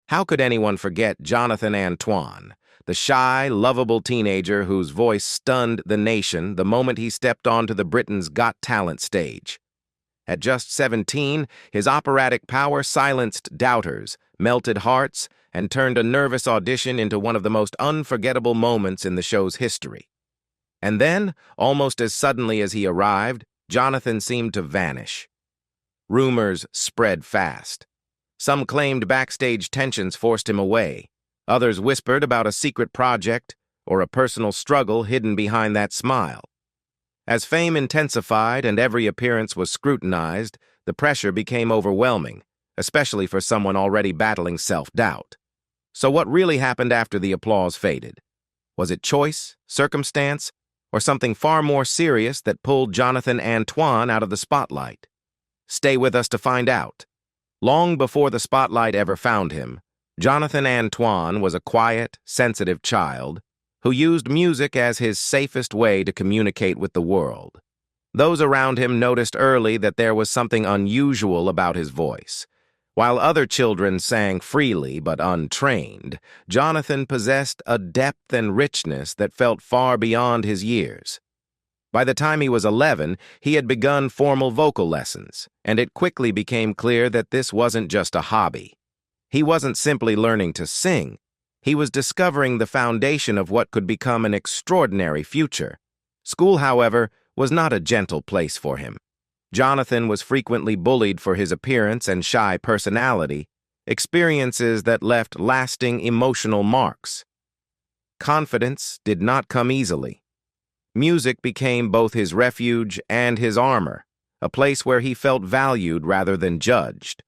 How could anyone forget Jonathan Antoine, the shy, lovable teenager whose voice stunned the nation the moment he stepped onto the Britain's Got Talent stage? At just 17, his operatic power silenced doubters, melted hearts, and turned a nervous audition into one of the most unforgettable moments in the show's history. And then, almost as suddenly as he arrived, Jonathan seemed to vanish. Rumors spread fast. Some claimed backstage tensions forced him away. Others whispered about a secret project or a personal struggle hidden behind that smile. As fame intensified and every appearance was scrutinized, the pressure became overwhelming, especially for someone already battling self-doubt. So what really happened after the applause faded? Was it choice, circumstance, or something far more serious that pulled Jonathan Antoine out of the spotlight? Stay with us to find out. Long before the spotlight ever found him, Jonathan Antoine was a quiet, sensitive child who used music as his safest way to communicate with the world. Those around him noticed early that there was something unusual about his voice. While other children sang freely but untrained, Jonathan possessed a depth and richness that felt far beyond his years. By the time he was 11, he had begun formal vocal lessons, and it quickly became clear that this wasn't just a hobby. He wasn't simply learning to sing. He was discovering the foundation of what could become an extraordinary future. School, however, was not a gentle place for him. Jonathan was frequently bullied for his appearance and shy personality, experiences that left lasting emotional marks. Confidence did not come easily. Music became both his refuge and his armor, a place where he felt valued rather than judged.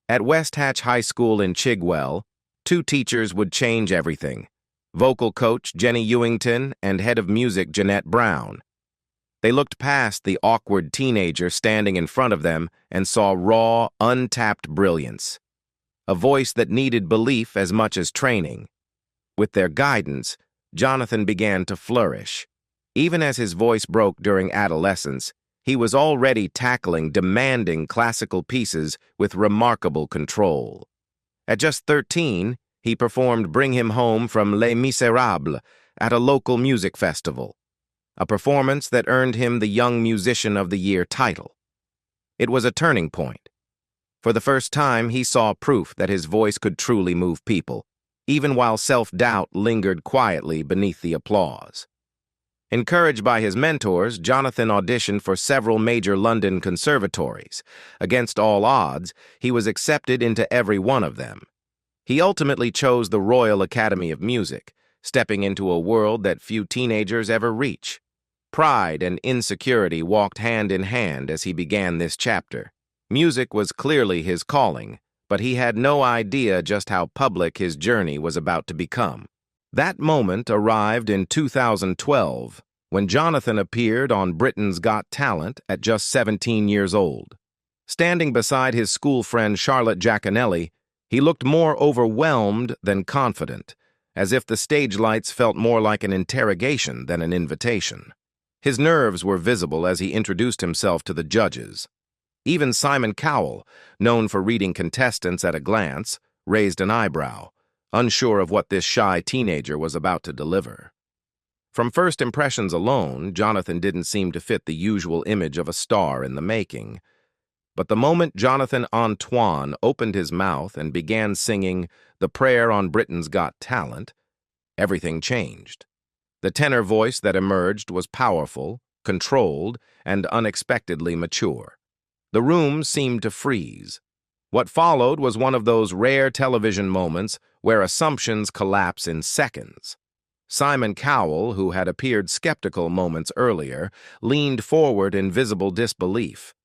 At West Hatch High School in Chigwell, two teachers would change everything: vocal coach Jenny Ewington and head of music Jeanette Brown. They looked past the awkward teenager standing in front of them and saw raw, untapped brilliance, a voice that needed belief as much as training. With their guidance, Jonathan began to flourish. Even as his voice broke during adolescence, he was already tackling demanding classical pieces with remarkable control. At just 13, he performed Bring Him Home from Les Miserables at a local music festival, a performance that earned him the Young Musician of the Year title. It was a turning point. For the first time, he saw proof that his voice could truly move people, even while self-doubt lingered quietly beneath the applause. Encouraged by his mentors, Jonathan auditioned for several major London conservatories. Against all odds, he was accepted into every one of them. He ultimately chose the Royal Academy of Music, stepping into a world that few teenagers ever reach. Pride and insecurity walked hand in hand as he began this chapter. Music was clearly his calling, but he had no idea just how public his journey was about to become. That moment arrived in 2012, when Jonathan appeared on Britain's Got Talent at just 17 years old. Standing beside his school friend Charlotte Giaconelli, he looked more overwhelmed than confident, as if the stage lights felt more like an interrogation than an invitation. His nerves were visible as he introduced himself to the judges. Even Simon Cowell, known for reading contestants at a glance, raised an eyebrow, unsure of what this shy teenager was about to deliver. From first impressions alone, Jonathan didn't seem to fit the usual image of a star in the making. But the moment Jonathan Antoine opened his mouth and began singing The Prayer on Britain's Got Talent, everything changed. The tenor voice that emerged was powerful, controlled, and unexpectedly mature. The room seemed to freeze. What followed was one of those rare television moments where assumptions collapse in seconds. Simon Cowell, who had appeared skeptical moments earlier, leaned forward in visible disbelief.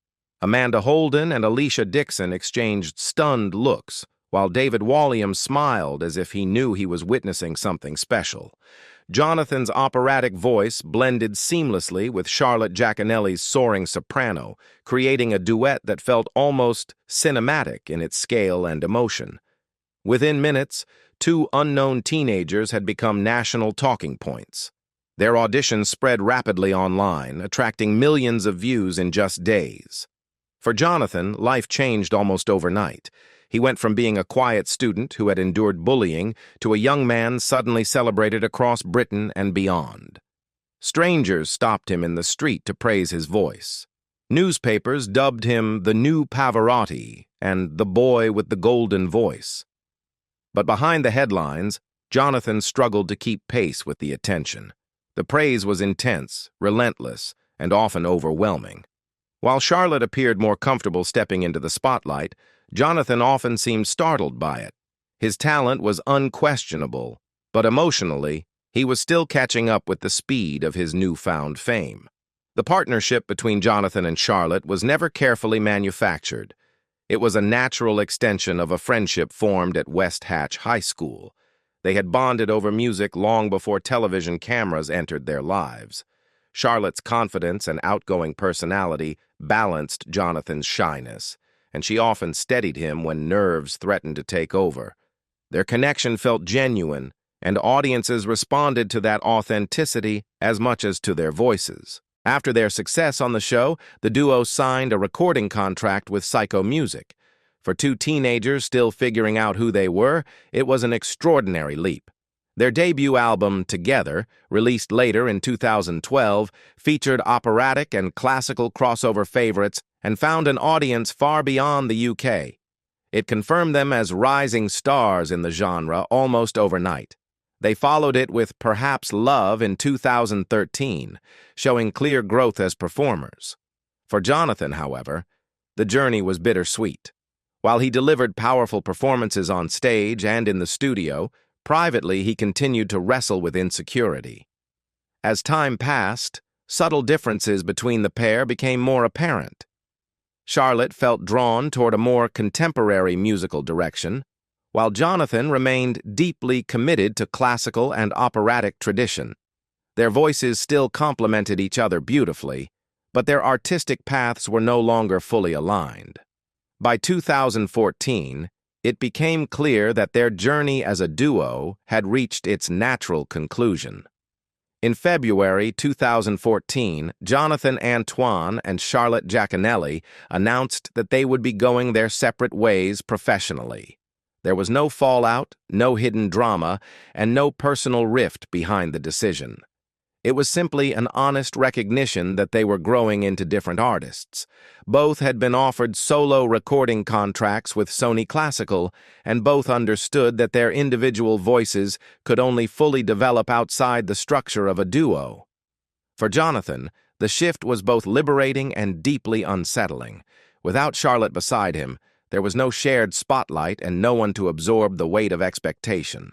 Amanda Holden and Alicia Dixon exchanged stunned looks, while David Walliams smiled as if he knew he was witnessing something special. Jonathan's operatic voice blended seamlessly with Charlotte Giaconelli's soaring soprano, creating a duet that felt almost cinematic in its scale and emotion. Within minutes, two unknown teenagers had become national talking points. Their auditions spread rapidly online, attracting millions of views in just days. For Jonathan, life changed almost overnight. He went from being a quiet student who had endured bullying to a young man suddenly celebrated across Britain and beyond. Strangers stopped him in the street to praise his voice. Newspapers dubbed him the new Pavarotti and the boy with the golden voice. But behind the headlines, Jonathan struggled to keep pace with the attention. The praise was intense, relentless, and often overwhelming. While Charlotte appeared more comfortable stepping into the spotlight, Jonathan often seemed startled by it. His talent was unquestionable, but emotionally, he was still catching up with the speed of his newfound fame. The partnership between Jonathan and Charlotte was never carefully manufactured. It was a natural extension of a friendship formed at West Hatch High School. They had bonded over music long before television cameras entered their lives. Charlotte's confidence and outgoing personality balanced Jonathan's shyness, and she often steadied him when nerves threatened to take over. Their connection felt genuine, and audiences responded to that authenticity as much as to their voices. After their success on the show, the duo signed a recording contract with Psycho Music. For two teenagers still figuring out who they were, it was an extraordinary leap. Their debut album, Together, released later in 2012, featured operatic and classical crossover favorites and found an audience far beyond the UK. It confirmed them as rising stars in the genre almost overnight. They followed it with Perhaps Love in 2013, showing clear growth as performers. For Jonathan, however, the journey was bittersweet. While he delivered powerful performances on stage and in the studio, privately he continued to wrestle with insecurity. As time passed, subtle differences between the pair became more apparent. Charlotte felt drawn toward a more contemporary musical direction, while Jonathan remained deeply committed to classical and operatic tradition. Their voices still complemented each other beautifully, but their artistic paths were no longer fully aligned. By 2014, it became clear that their journey as a duo had reached its natural conclusion. In February 2014, Jonathan Antoine and Charlotte Giaconelli announced that they would be going their separate ways professionally. There was no fallout, no hidden drama, and no personal rift behind the decision. It was simply an honest recognition that they were growing into different artists. Both had been offered solo recording contracts with Sony Classical, and both understood that their individual voices could only fully develop outside the structure of a duo. For Jonathan, the shift was both liberating and deeply unsettling. Without Charlotte beside him, there was no shared spotlight and no one to absorb the weight of expectation.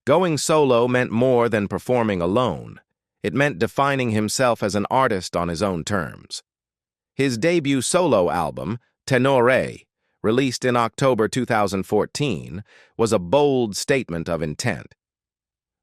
Going solo meant more than performing alone. It meant defining himself as an artist on his own terms. His debut solo album, Tenore, released in October 2014, was a bold statement of intent.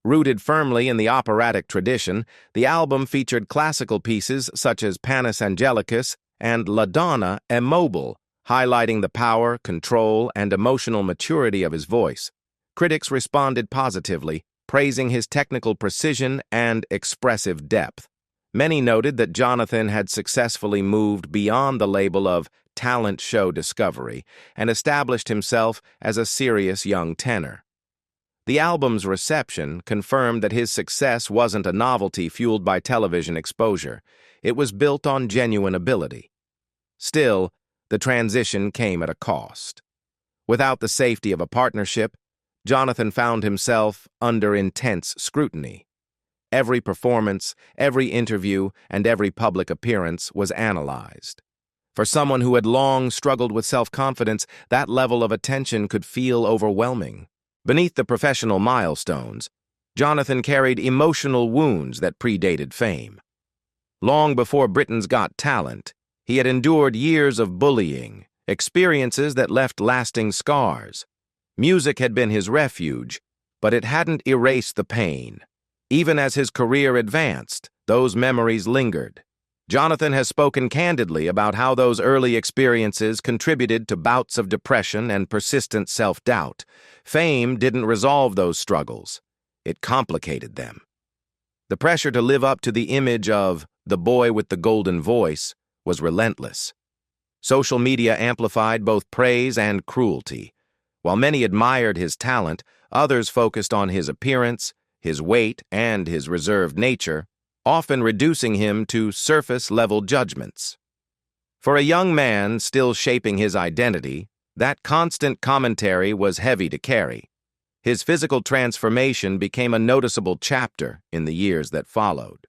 Rooted firmly in the operatic tradition, the album featured classical pieces such as Panis Angelicus and La Donna è mobile, highlighting the power, control, and emotional maturity of his voice. Critics responded positively, praising his technical precision and expressive depth. Many noted that Jonathan had successfully moved beyond the label of talent show discovery and established himself as a serious young tenor. The album's reception confirmed that his success wasn't a novelty fueled by television exposure. It was built on genuine ability. Still, the transition came at a cost. Without the safety of a partnership, Jonathan found himself under intense scrutiny. Every performance, every interview, and every public appearance was analyzed. For someone who had long struggled with self-confidence, that level of attention could feel overwhelming. Beneath the professional milestones, Jonathan carried emotional wounds that predated fame. Long before Britain's Got Talent, he had endured years of bullying, experiences that left lasting scars. Music had been his refuge, but it hadn't erased the pain. Even as his career advanced, those memories lingered. Jonathan has spoken candidly about how those early experiences contributed to bouts of depression and persistent self-doubt. Fame didn't resolve those struggles. It complicated them. The pressure to live up to the image of the boy with the golden voice was relentless. Social media amplified both praise and cruelty. While many admired his talent, others focused on his appearance, his weight, and his reserved nature, often reducing him to surface-level judgments. For a young man still shaping his identity, that constant commentary was heavy to carry. His physical transformation became a noticeable chapter in the years that followed.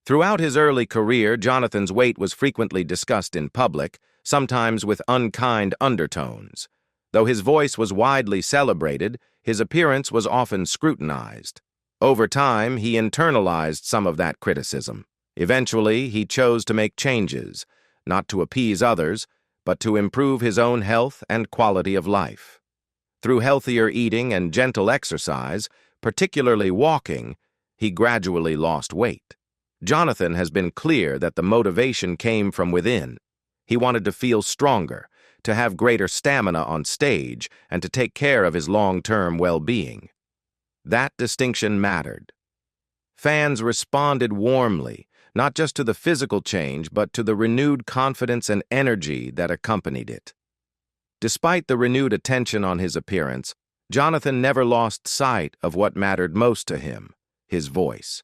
Throughout his early career, Jonathan's weight was frequently discussed in public, sometimes with unkind undertones. Though his voice was widely celebrated, his appearance was often scrutinized. Over time, he internalized some of that criticism. Eventually, he chose to make changes, not to appease others, but to improve his own health and quality of life. Through healthier eating and gentle exercise, particularly walking, he gradually lost weight. Jonathan has been clear that the motivation came from within. He wanted to feel stronger, to have greater stamina on stage, and to take care of his long-term well-being. That distinction mattered. Fans responded warmly, not just to the physical change, but to the renewed confidence and energy that accompanied it. Despite the renewed attention on his appearance, Jonathan never lost sight of what mattered most to him, his voice.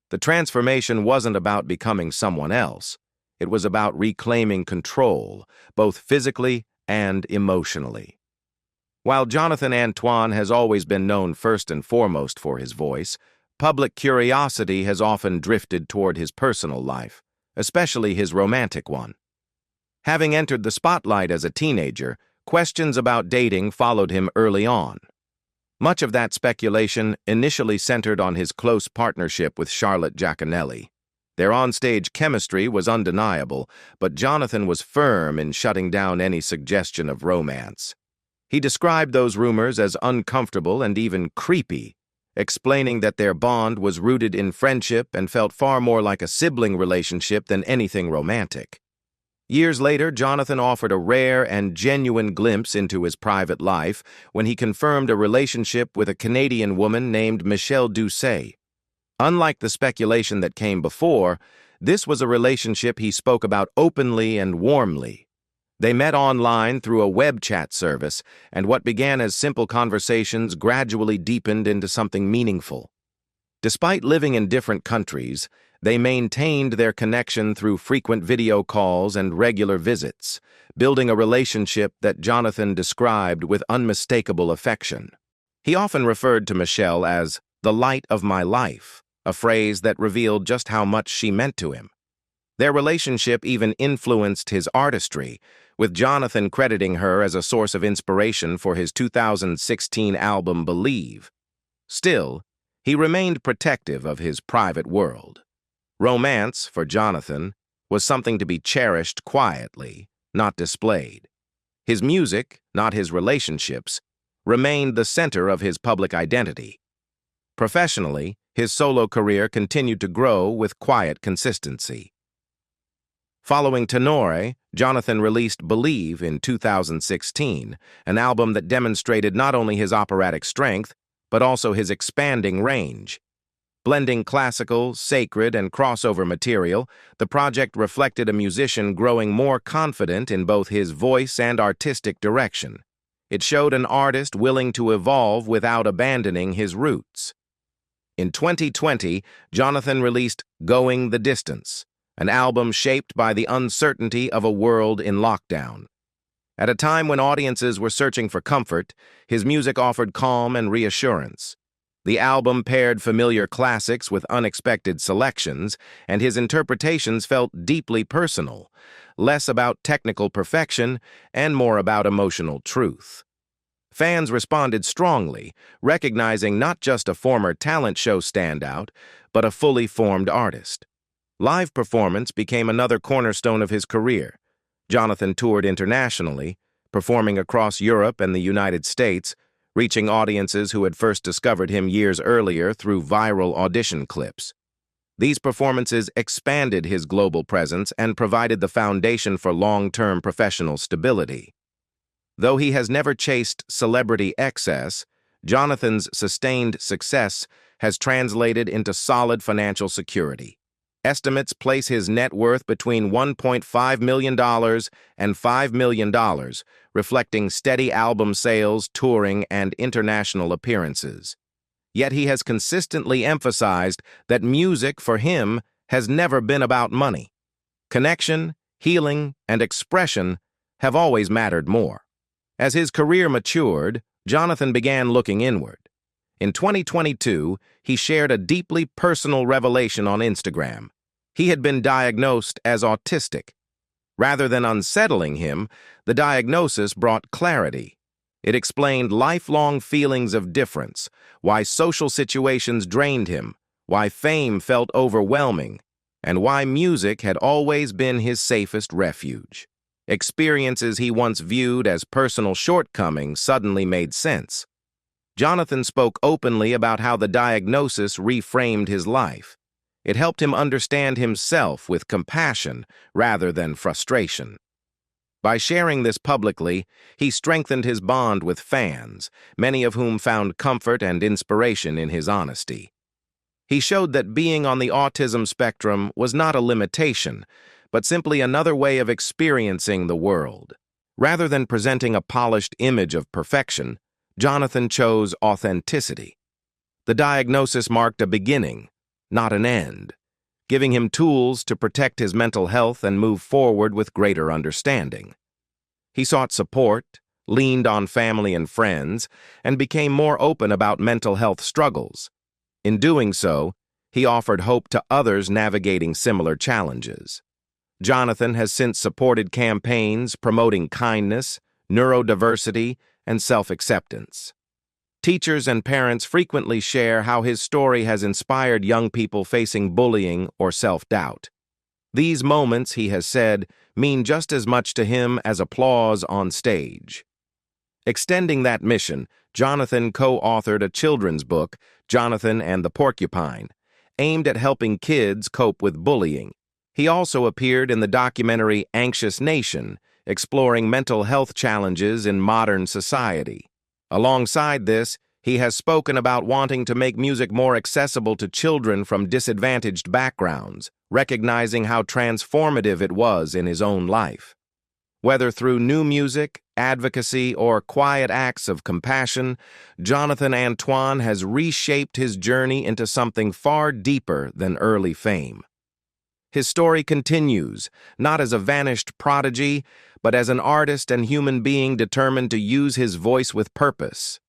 The transformation wasn't about becoming someone else. It was about reclaiming control, both physically and emotionally. While Jonathan Antoine has always been known first and foremost for his voice, public curiosity has often drifted toward his personal life, especially his romantic one. Having entered the spotlight as a teenager, questions about dating followed him early on. Much of that speculation initially centered on his close partnership with Charlotte Giaconelli. Their onstage chemistry was undeniable, but Jonathan was firm in shutting down any suggestion of romance. He described those rumors as uncomfortable and even creepy, explaining that their bond was rooted in friendship and felt far more like a sibling relationship than anything romantic. Years later, Jonathan offered a rare and genuine glimpse into his private life when he confirmed a relationship with a Canadian woman named Michelle Doucet. Unlike the speculation that came before, this was a relationship he spoke about openly and warmly. They met online through a web chat service, and what began as simple conversations gradually deepened into something meaningful. Despite living in different countries, they maintained their connection through frequent video calls and regular visits, building a relationship that Jonathan described with unmistakable affection. He often referred to Michelle as the light of my life, a phrase that revealed just how much she meant to him. Their relationship even influenced his artistry, with Jonathan crediting her as a source of inspiration for his 2016 album Believe. Still, he remained protective of his private world. Romance, for Jonathan, was something to be cherished quietly, not displayed. His music, not his relationships, remained the center of his public identity. Professionally, his solo career continued to grow with quiet consistency. Following Tenore, Jonathan released Believe in 2016, an album that demonstrated not only his operatic strength, but also his expanding range. Blending classical, sacred, and crossover material, the project reflected a musician growing more confident in both his voice and artistic direction. It showed an artist willing to evolve without abandoning his roots. In 2020, Jonathan released Going the Distance, an album shaped by the uncertainty of a world in lockdown. At a time when audiences were searching for comfort, his music offered calm and reassurance. The album paired familiar classics with unexpected selections, and his interpretations felt deeply personal, less about technical perfection and more about emotional truth. Fans responded strongly, recognizing not just a former talent show standout, but a fully formed artist. Live performance became another cornerstone of his career. Jonathan toured internationally, performing across Europe and the United States, reaching audiences who had first discovered him years earlier through viral audition clips. These performances expanded his global presence and provided the foundation for long-term professional stability. Though he has never chased celebrity excess, Jonathan's sustained success has translated into solid financial security. Estimates place his net worth between $1.5 million and $5 million, reflecting steady album sales, touring, and international appearances. Yet he has consistently emphasized that music, for him, has never been about money. Connection, healing, and expression have always mattered more. As his career matured, Jonathan began looking inward. In 2022, he shared a deeply personal revelation on Instagram. He had been diagnosed as autistic. Rather than unsettling him, the diagnosis brought clarity. It explained lifelong feelings of difference, why social situations drained him, why fame felt overwhelming, and why music had always been his safest refuge. Experiences he once viewed as personal shortcomings suddenly made sense. Jonathan spoke openly about how the diagnosis reframed his life. It helped him understand himself with compassion rather than frustration. By sharing this publicly, he strengthened his bond with fans, many of whom found comfort and inspiration in his honesty. He showed that being on the autism spectrum was not a limitation, but simply another way of experiencing the world. Rather than presenting a polished image of perfection, Jonathan chose authenticity. The diagnosis marked a beginning, not an end, giving him tools to protect his mental health and move forward with greater understanding. He sought support, leaned on family and friends, and became more open about mental health struggles. In doing so, he offered hope to others navigating similar challenges. Jonathan has since supported campaigns promoting kindness, neurodiversity, and self-acceptance. Teachers and parents frequently share how his story has inspired young people facing bullying or self-doubt. These moments, he has said, mean just as much to him as applause on stage. Extending that mission, Jonathan co-authored a children's book, Jonathan and the Porcupine, aimed at helping kids cope with bullying. He also appeared in the documentary Anxious Nation, exploring mental health challenges in modern society. Alongside this, he has spoken about wanting to make music more accessible to children from disadvantaged backgrounds, recognizing how transformative it was in his own life. Whether through new music, advocacy, or quiet acts of compassion, Jonathan Antoine has reshaped his journey into something far deeper than early fame. His story continues, not as a vanished prodigy, but as an artist and human being determined to use his voice with purpose.